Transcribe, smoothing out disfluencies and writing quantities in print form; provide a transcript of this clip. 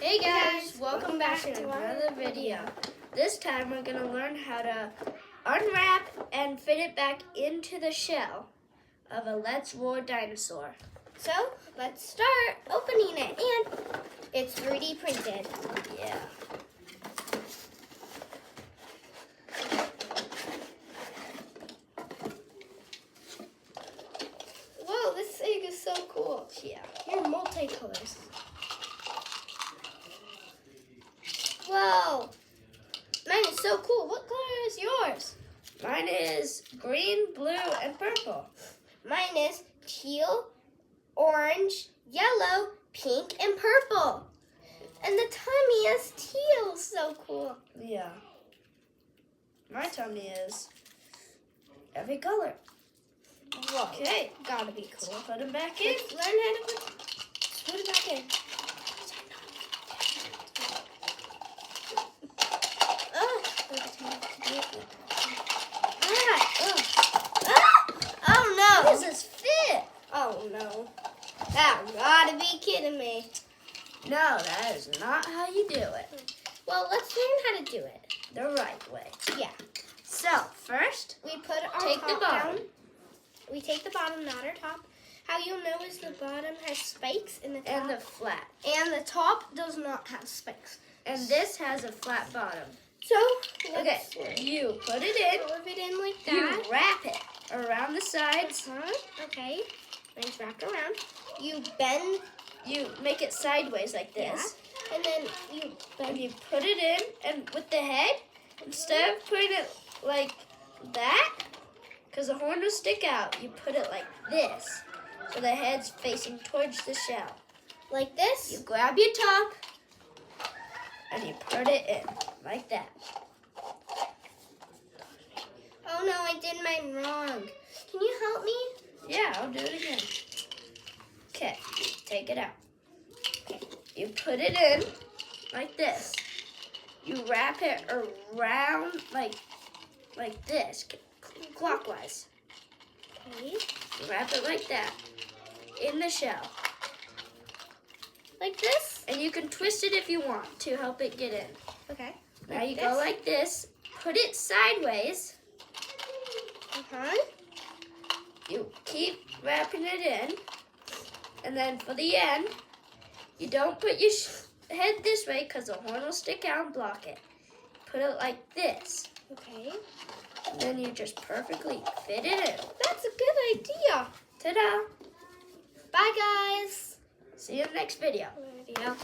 Hey guys, welcome back to another video. This time we're going to learn how to unwrap and fit it back into the shell of a Let's Roar dinosaur. So let's start opening it, and it's 3D printed. Yeah. Whoa, this thing is so cool. Yeah. You're multicolors. Whoa, mine is so cool. What color is yours? Mine is green, blue, and purple. Mine is teal, orange, yellow, pink, and purple. And the tummy is teal. So cool. Yeah. My tummy is every color. Whoa. Okay. Gotta be cool. Put them back in. Let's learn how to put it back in. Oh no! How does this fit? Oh no! That gotta be kidding me. No, that is not how you do it. Well, let's learn how to do it The right way. Yeah. So, first, We put our take top the bottom. down. We take the bottom, not our top. How you'll know is the bottom has spikes in the top, And the flat. and the top does not have spikes. And this has a flat bottom. So Okay, let's you put it in. curve it in like You that. wrap it around the sides. Okay. Then it's wrapped around. You bend, You make it sideways like this. and then you And bend. you put it in, and with the head, instead of putting it like that, because the horn will stick out, you put it like this. So the head's facing towards the shell. Like this. You grab your top, and you put it in, like that. Oh no, I did mine wrong. Can you help me? Yeah, I'll do it again. Okay, take it out. You put it in like this. You wrap it around like this, clockwise. Okay. You wrap it like that in the shell. Like this? And you can twist it if you want to help it get in. Okay. Now you go like this, put it sideways. You keep wrapping it in. And then for the end, you don't put your head this way because the horn will stick out and block it. Put it like this. Okay. And then you just perfectly fit it in. That's a good idea. Ta-da! Bye, guys. See you in the next video. Video.